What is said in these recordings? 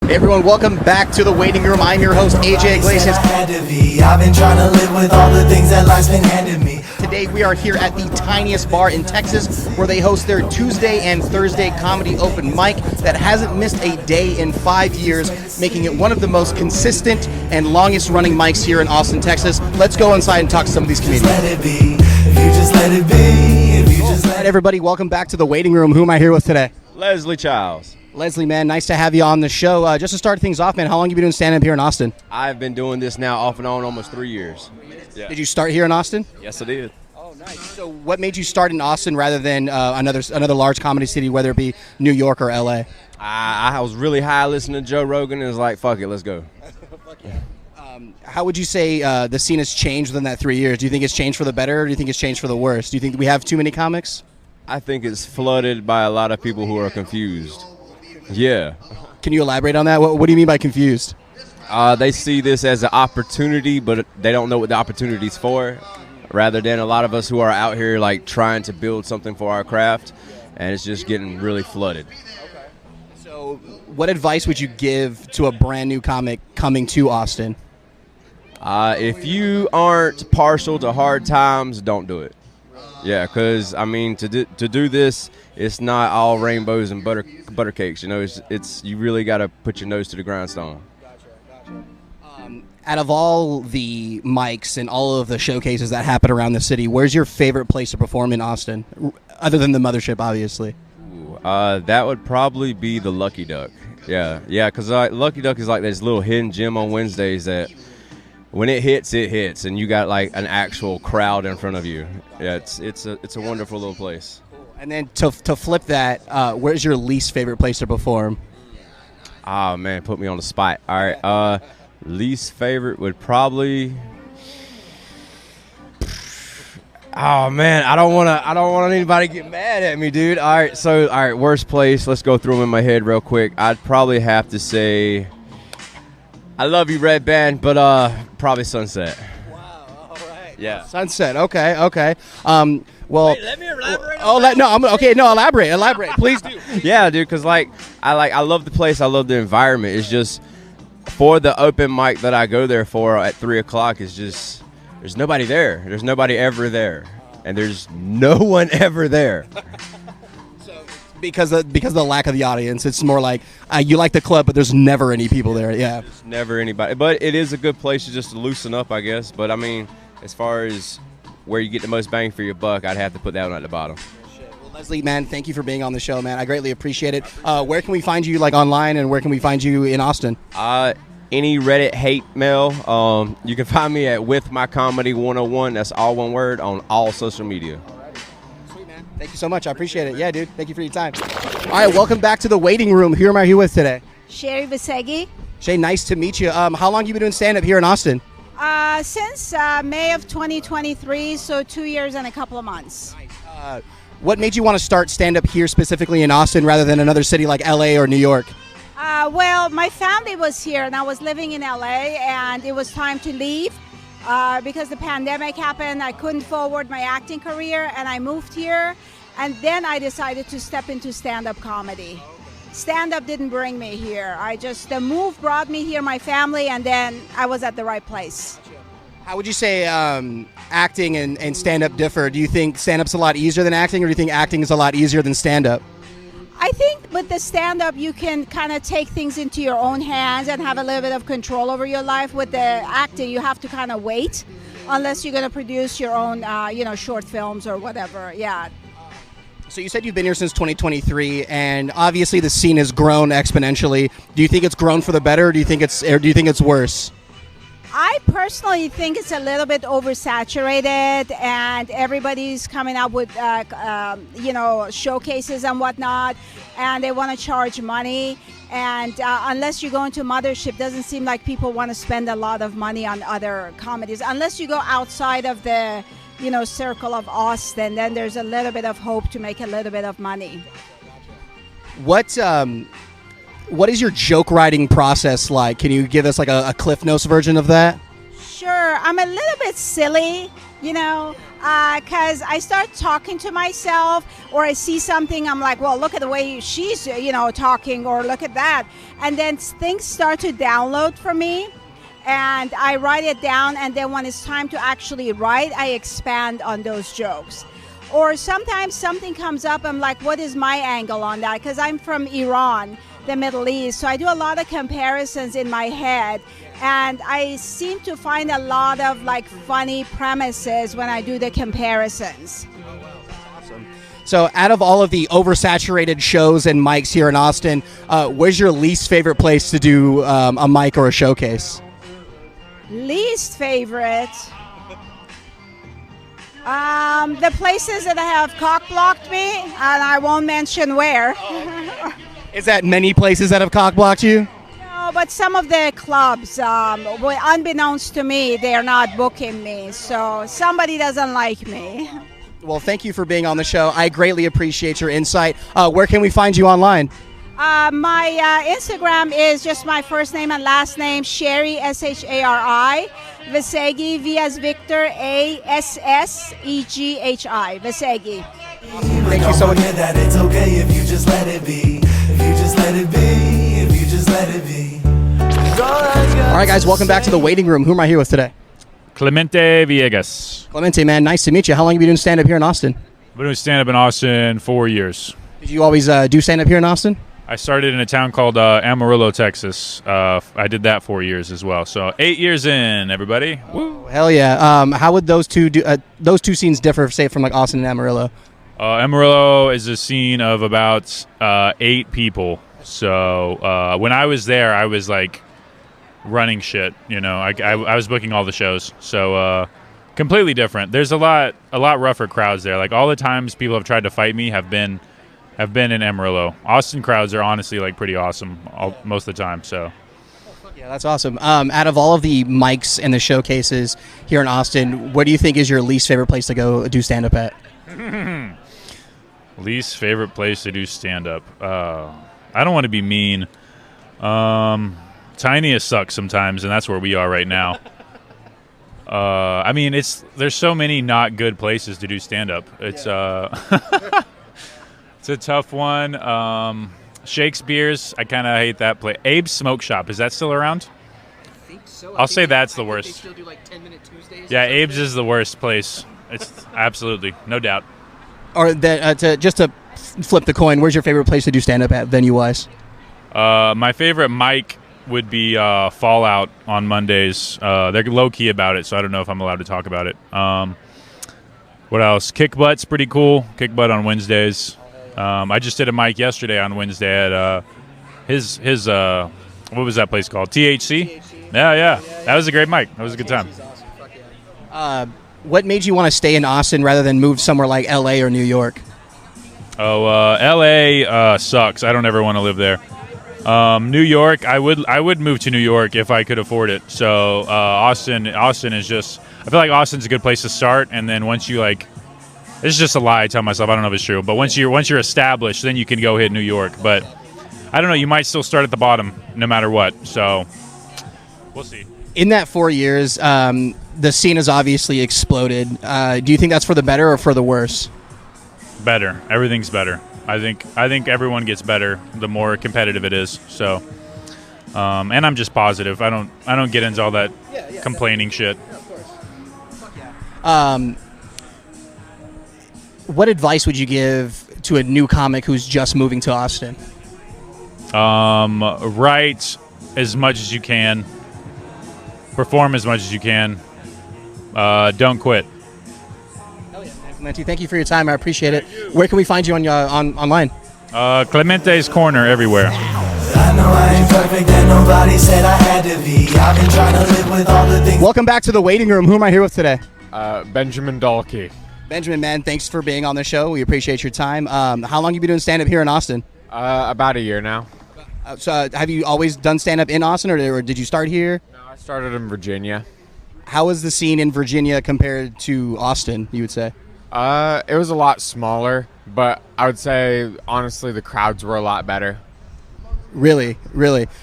Hey everyone, welcome back to the waiting room. I'm your host, AJ Iglesias. I've been trying to live with all the things that life's been handing me. Today we are here at the Tiniest Bar in Texas, where they host their Tuesday and Thursday comedy open mic that hasn't missed a day in 5 years, making it one of the most consistent and longest running mics here in Austin, Texas. Let's go inside and talk to some of these comedians. Let it be, if you just let it be, if you just All let right, everybody, welcome back to the waiting room. Who am I here with today? Leslie Childs. Leslie, man, nice to have you on the show. Just to start things off, man, how long have you been doing stand-up here in Austin? I've been doing this now off and on almost 3 years. Yeah. Did you start here in Austin? Yes, I did. Oh, nice. So what made you start in Austin rather than another large comedy city, whether it be New York or LA? I was really high listening to Joe Rogan and was like, fuck it, let's go. How would you say the scene has changed within that 3 years? Do you think it's changed for the better, or do you think it's changed for the worse? Do you think we have too many comics? I think it's flooded by a lot of people who are confused. Yeah. Can you elaborate on that? What do you mean by confused? They see this as an opportunity, but they don't know what the opportunity's for, rather than a lot of us who are out here like trying to build something for our craft, and it's just getting really flooded. So what advice would you give to a brand new comic coming to Austin? If you aren't partial to hard times, don't do it. Yeah, because I mean, to do this, it's not all rainbows and butter cakes. You know, it's you really got to put your nose to the grindstone. Gotcha. Out of all the mics and all of the showcases that happen around the city, where's your favorite place to perform in Austin, other than the Mothership, obviously? That would probably be the Lucky Duck. Yeah, because Lucky Duck is like this little hidden gem on Wednesdays that, when it hits, and you got like an actual crowd in front of you. Yeah, it's a wonderful little place. And then to flip that, where's your least favorite place to perform? Oh man, put me on the spot. All right, least favorite would probably. Oh man, I don't want anybody to get mad at me, dude. All right, worst place. Let's go through them in my head real quick. I'd probably have to say, I love you, Red Band, but probably Sunset. Wow, all right. Yeah. Sunset, okay. Well, Wait, let me elaborate. Elaborate, please do. Yeah, dude, because I love the place. I love the environment. It's just, for the open mic that I go there for at 3 o'clock, it's just, there's nobody there. There's nobody ever there. And there's no one ever there. Because of the lack of the audience, it's more like you like the club, but there's never any people there. Yeah, There's never anybody. But it is a good place to just loosen up, I guess. But I mean, as far as where you get the most bang for your buck, I'd have to put that one at the bottom. Well, Leslie, man, thank you for being on the show, man. I greatly appreciate it. Where can we find you, like, online, and where can we find you in Austin? Any Reddit hate mail, you can find me at With My Comedy 101. That's all one word on all social media. Sweet, man. Thank you so much. I appreciate it. Yeah, dude. Thank you for your time. All right, welcome back to the waiting room. Who am I here with today? Sherry Visegi. Shay, nice to meet you. How long have you been doing stand-up here in Austin? Since May of 2023, so 2 years and a couple of months. What made you want to start stand-up here specifically in Austin rather than another city like LA or New York? Well, my family was here and I was living in LA, and it was time to leave because the pandemic happened. I couldn't forward my acting career and I moved here, and then I decided to step into stand-up comedy. Stand-up didn't bring me here. The move brought me here, my family, and then I was at the right place. How would you say acting and stand-up differ? Do you think stand-up's a lot easier than acting, or do you think acting is a lot easier than stand-up? I think with the stand-up, you can kind of take things into your own hands and have a little bit of control over your life. With the acting, you have to kind of wait unless you're going to produce your own, short films or whatever. Yeah. So you said you've been here since 2023, and obviously the scene has grown exponentially. Do you think it's grown for the better, or do you think it's worse? I personally think it's a little bit oversaturated, and everybody's coming up with, showcases and whatnot, and they want to charge money. And unless you go into Mothership, doesn't seem like people want to spend a lot of money on other comedies. Unless you go outside of the, circle of Austin, then there's a little bit of hope to make a little bit of money. What is your joke writing process like? Can you give us like a Cliff Notes version of that? Sure. I'm a little bit silly, because I start talking to myself, or I see something, I'm like, well, look at the way she's, talking, or look at that. And then things start to download for me, and I write it down, and then when it's time to actually write, I expand on those jokes. Or sometimes something comes up, I'm like, what is my angle on that? Because I'm from Iran, the Middle East, so I do a lot of comparisons in my head, and I seem to find a lot of like funny premises when I do the comparisons. So out of all of the oversaturated shows and mics here in Austin, where's your least favorite place to do a mic or a showcase? Least favorite? The places that have cock-blocked me, and I won't mention where. Is that many places that have cock-blocked you? No, but some of the clubs, unbeknownst to me, they're not booking me, so somebody doesn't like me. Well, thank you for being on the show. I greatly appreciate your insight. Where can we find you online? My Instagram is just my first name and last name, Sherry, Shari, Veseghi, V as Victor, Asseghi, Veseghi. Thank you so much. That it's okay if you just let it be. If you just let it be. If you just let it be. All right, guys, welcome back to the waiting room. Who am I here with today? Clemente Villegas. Clemente, man, nice to meet you. How long have you been doing stand-up here in Austin? I've been doing stand-up in Austin 4 years. Did you always do stand-up here in Austin? I started in a town called Amarillo, Texas. I did that 4 years as well. So 8 years in, everybody. Woo. Hell yeah. How would those two scenes differ, say, from like Austin and Amarillo? Amarillo is a scene of about 8 people. So when I was there, I was like running shit. I was booking all the shows. So completely different. There's a lot rougher crowds there. Like all the times people have tried to fight me have been in Amarillo. Austin crowds are honestly like pretty awesome most of the time. So. Yeah, that's awesome. Out of all of the mics and the showcases here in Austin, what do you think is your least favorite place to go do stand-up at? Least favorite place to do stand-up. I don't want to be mean. Tiniest sucks sometimes, and that's where we are right now. I mean, there's so many not good places to do stand-up. It's it's a tough one. Shakespeare's, I kind of hate that place. Abe's Smoke Shop, is that still around? I think so. I'll say that's the worst. They still do like 10-minute Tuesdays. Yeah, Abe's is the worst place. It's absolutely, no doubt. Or just to flip the coin, where's your favorite place to do stand-up at, venue-wise? My favorite mic would be Fallout on Mondays. They're low-key about it, so I don't know if I'm allowed to talk about it. What else? Kick Butt's pretty cool. Kick Butt on Wednesdays. I just did a mic yesterday on Wednesday at his what was that place called? THC? Yeah. That was a great mic. That was a good time. What made you want to stay in Austin rather than move somewhere like LA or New York? LA sucks. I don't ever want to live there. New York, I would move to New York if I could afford it. So Austin is just, I feel like Austin's a good place to start, and then once you like, this is just a lie I tell myself, I don't know if it's true, but once you're established, then you can go hit New York. But I don't know, you might still start at the bottom no matter what. So we'll see. In that 4 years, the scene has obviously exploded. Do you think that's for the better or for the worse? Better. Everything's better. I think everyone gets better the more competitive it is. So, and I'm just positive. I don't get into all that complaining shit. Yeah, of course. What advice would you give to a new comic who's just moving to Austin? Write as much as you can. Perform as much as you can. Don't quit. Clemente, thank you for your time. I appreciate it. Where can we find you on online? Clemente's Corner everywhere. I know I ain't perfect and nobody said I had to be. I've been trying to live with all the things. Welcome back to the waiting room. Who am I here with today? Benjamin Dalkey. Benjamin, man, thanks for being on the show. We appreciate your time. How long have you been doing stand-up here in Austin? About a year now. So have you always done stand-up in Austin, or did you start here? No, I started in Virginia. How is the scene in Virginia compared to Austin, you would say? It was a lot smaller, but I would say, honestly, the crowds were a lot better. Really?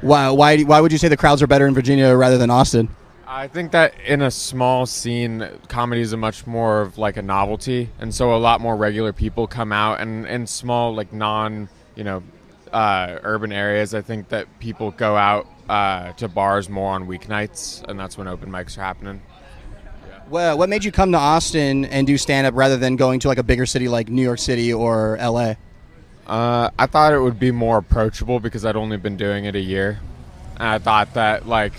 Why would you say the crowds are better in Virginia rather than Austin? I think that in a small scene, comedy is a much more of like a novelty, and so a lot more regular people come out, and in small like urban areas, I think that people go out to bars more on weeknights, and that's when open mics are happening. Well, what made you come to Austin and do stand-up rather than going to like a bigger city like New York City or LA? I thought it would be more approachable because I'd only been doing it a year, and I thought that like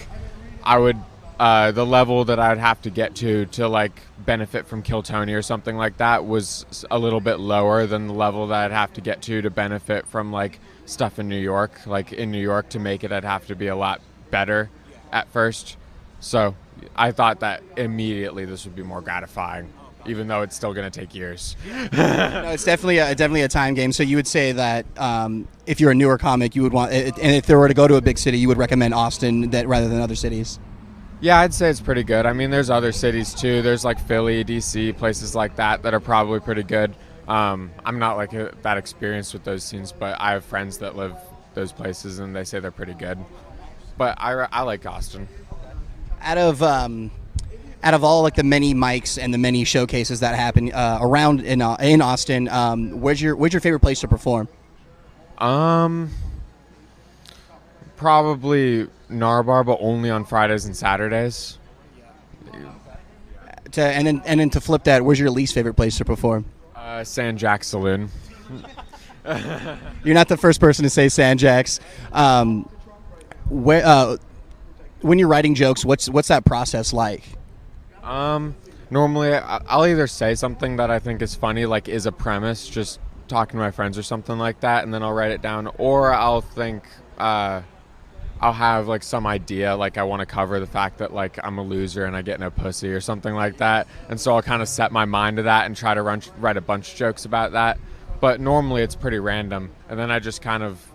I would the level that I'd have to get to like benefit from Kill Tony or something like that was a little bit lower than the level that I'd have to get to benefit from like stuff in New York. Like in New York, to make it, I'd have to be a lot better at first. So I thought that immediately this would be more gratifying, even though it's still going to take years. No, it's definitely a time game. So you would say that if you're a newer comic, you would want, and if there were to go to a big city, you would recommend Austin rather than other cities. Yeah, I'd say it's pretty good. I mean, there's other cities too. There's like Philly, DC, places like that are probably pretty good. I'm not like that experienced with those scenes, but I have friends that live those places and they say they're pretty good. But I like Austin. Out of all like the many mics and the many showcases that happen around in Austin, where's your favorite place to perform? Probably Narbar, but only on Fridays and Saturdays. And then to flip that, where's your least favorite place to perform? San Jack Saloon. You're not the first person to say San Jack's. When you're writing jokes, what's that process like? Normally, I'll either say something that I think is funny, like is a premise, just talking to my friends or something like that, and then I'll write it down, or I'll think, I'll have like some idea, like I want to cover the fact that like I'm a loser and I get no pussy or something like that, and so I'll kind of set my mind to that and try to write a bunch of jokes about that. But normally it's pretty random, and then I just kind of,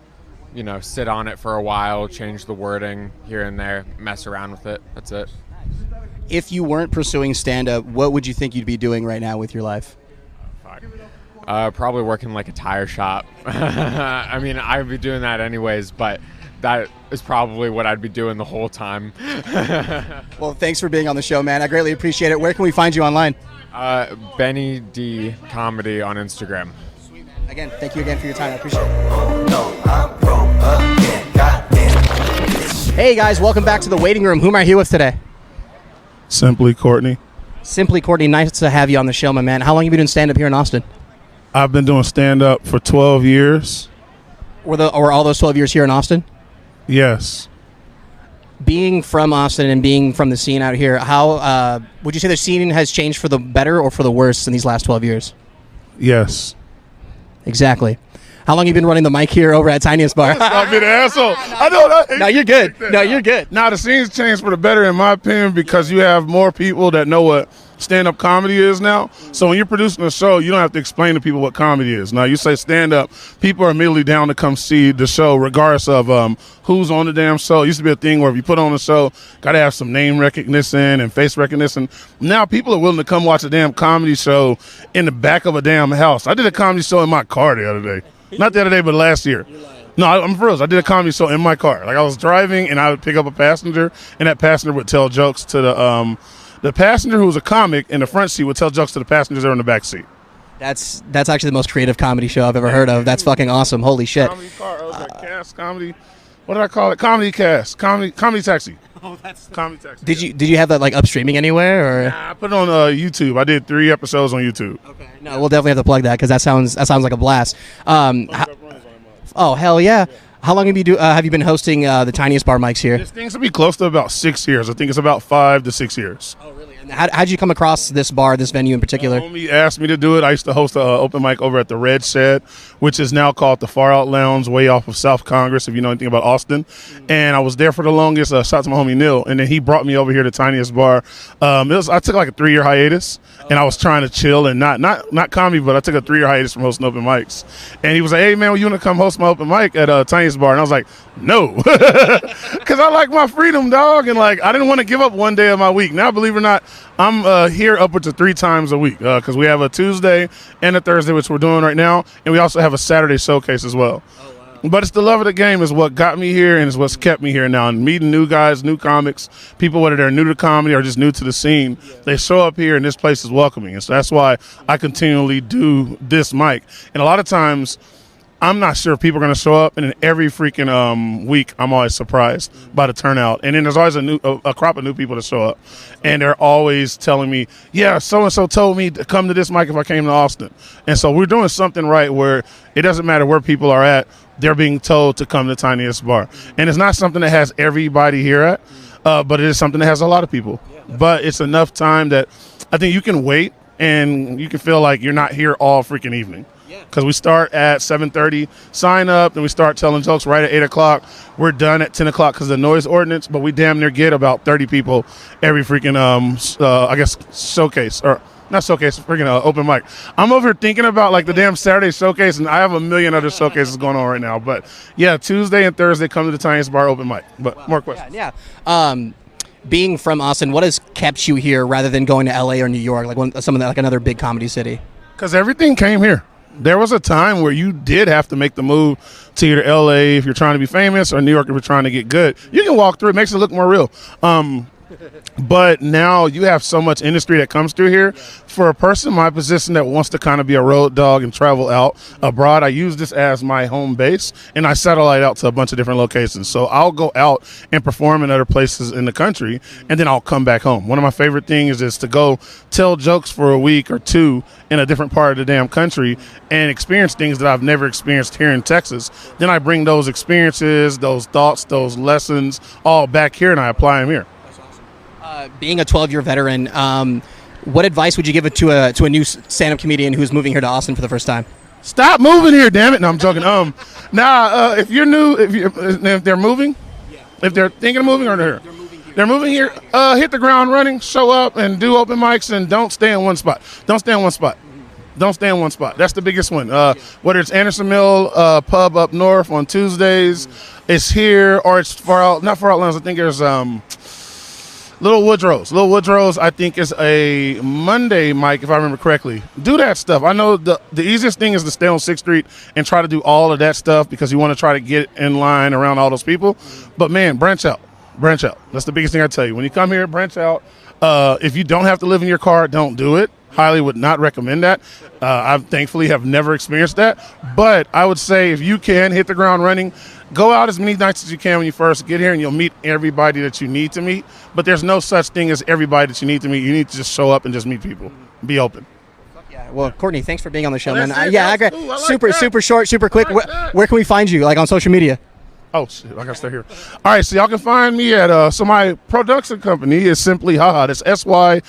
sit on it for a while, change the wording here and there, mess around with it. That's it. If you weren't pursuing stand-up, what would you think you'd be doing right now with your life? Probably working like a tire shop. I mean, I'd be doing that anyways, but that is probably what I'd be doing the whole time. Well, thanks for being on the show, man. I greatly appreciate it. Where can we find you online? Benny D Comedy on Instagram. Again, thank you again for your time. I appreciate it. Hey guys, welcome back to the waiting room. Who am I here with today? Simply Courtney. Simply Courtney, nice to have you on the show, my man. How long have you been doing stand-up here in Austin? I've been doing stand-up for 12 years. Were all those 12 years here in Austin? Yes. Being from Austin and being from the scene out here, how would you say the scene has changed for the better or for the worse in these last 12 years? Yes. Exactly. How long have you been running the mic here over at Tiniest Bar? Stop being an asshole. I know. No, you're good. No, you're good. Now, the scene's changed for the better, in my opinion, because you have more people that know what stand-up comedy is now. So when you're producing a show, you don't have to explain to people what comedy is. Now, you say stand-up, people are immediately down to come see the show, regardless of who's on the damn show. It used to be a thing where if you put on a show, got to have some name recognition and face recognition. Now, people are willing to come watch a damn comedy show in the back of a damn house. I did a comedy show in my car the other day. Not the other day, but last year. No, I'm for real. I did a comedy show in my car. Like, I was driving, and I would pick up a passenger, and that passenger would tell jokes to the passenger who was a comic in the front seat would tell jokes to the passengers that were in the back seat. That's actually the most creative comedy show I've ever heard of. That's fucking awesome. Holy shit. Comedy car. Cast comedy. What did I call it? Comedy cast. Comedy taxi. Oh, that's comedy taxi. Did you have that like up streaming anywhere or? Nah, I put it on YouTube. I did 3 episodes on YouTube. Okay. No, we'll definitely have to plug that because that sounds like a blast. Oh hell yeah! How long have you been hosting the Tiniest Bar mics here? This thing's to be close to about 6 years. I think it's about 5 to 6 years. Oh really? And how'd you come across this bar, this venue in particular? My homie asked me to do it. I used to host an open mic over at the Red Shed, which is now called the Far Out Lounge, way off of South Congress, if you know anything about Austin. And I was there for the longest. Shout out to my homie Neil. And then he brought me over here to Tiniest Bar. I took like a 3-year hiatus, and I was trying to chill and not comedy, but I took a 3-year hiatus from hosting open mics. And he was like, "Hey man, you want to come host my open mic at Tiniest Bar?" And I was like, "No," because I like my freedom, dog. And like I didn't want to give up one day of my week. Now, believe it or not, I'm here upwards of 3 times a week because we have a Tuesday and a Thursday, which we're doing right now, and we also have a Saturday showcase as well. Oh, wow. But it's the love of the game is what got me here and is what's kept me here now. And meeting new guys, new comics, people, whether they're new to comedy or just new to the scene, they show up here and this place is welcoming. And so that's why I continually do this mic. And a lot of times I'm not sure if people are going to show up, and then every freaking week I'm always surprised by the turnout. And then there's always a crop of new people that show up, and they're always telling me, yeah, so-and-so told me to come to this mic if I came to Austin. And so we're doing something right where it doesn't matter where people are at, they're being told to come to Tiniest Bar. And it's not something that has everybody here at, but it is something that has a lot of people. But it's enough time that I think you can wait and you can feel like you're not here all freaking evening. Because we start at 7:30, sign up, and we start telling jokes right at 8 o'clock. We're done at 10 o'clock because of the noise ordinance, but we damn near get about 30 people every freaking, showcase. Or not showcase, freaking open mic. I'm over here thinking about, like, the damn Saturday showcase, and I have a million other showcases going on right now. But, yeah, Tuesday and Thursday come to the Tiniest Bar open mic. But more questions. Yeah. Being from Austin, what has kept you here rather than going to LA or New York, like another big comedy city? Because everything came here. There was a time where you did have to make the move to either LA if you're trying to be famous or New York if you're trying to get good. You can walk through. It makes it look more real. But now you have so much industry that comes through here. For a person in my position that wants to kind of be a road dog and travel out abroad, I use this as my home base, and I satellite out to a bunch of different locations. So I'll go out and perform in other places in the country, and then I'll come back home. One of my favorite things is to go tell jokes for a week or two in a different part of the damn country and experience things that I've never experienced here in Texas. Then I bring those experiences, those thoughts, those lessons all back here, and I apply them here. Being a 12-year veteran, what advice would you give it to a new stand-up comedian who's moving here to Austin for the first time? Stop moving here, damn it! No, I'm joking. If you're new, if they're moving, if they're thinking of moving or they're moving here, hit the ground running, show up and do open mics, and don't stay in one spot. Don't stay in one spot. That's the biggest one. Whether it's Anderson Mill pub up north on Tuesdays, it's here, or it's not far out. I think there's Little Woodrow's, I think, is a Monday mic, if I remember correctly. Do that stuff. I know the easiest thing is to stay on 6th Street and try to do all of that stuff because you want to try to get in line around all those people. But, man, branch out. That's the biggest thing I tell you. When you come here, branch out. If you don't have to live in your car, don't do it. Highly would not recommend that. I thankfully have never experienced that. But I would say if you can hit the ground running, go out as many nights as you can when you first get here, and you'll meet everybody that you need to meet. But there's no such thing as everybody that you need to meet. You need to just show up and just meet people. Be open. Yeah. Well, Courtney, thanks for being on the show, man. I agree. like Super short, super quick. Where can we find you, like on social media? Oh, shit, I gotta stay here. All right, so y'all can find me at, so my production company is Simply Haha. That's SYMPLY.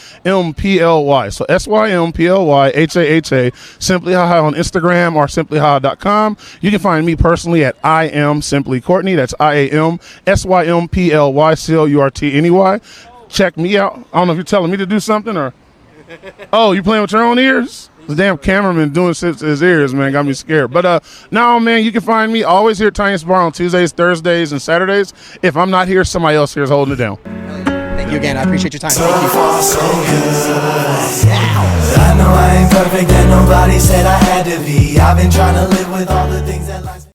So SYMPLYHAHA, Simply Haha on Instagram or simplyhaha.com. You can find me personally at I Am Simply Courtney. That's IAMSYMPLYCOURTNEY. Check me out. I don't know if you're telling me to do something or, oh, you playing with your own ears? The damn cameraman doing shit to his ears, man, got me scared. But no, man, you can find me always here at Tiniest Bar on Tuesdays, Thursdays, and Saturdays. If I'm not here, somebody else here is holding it down. Thank you again. I appreciate your time. So Thank you. far, so good. I know I ain't perfect and nobody said I had to be. I've been trying to live with all the things that life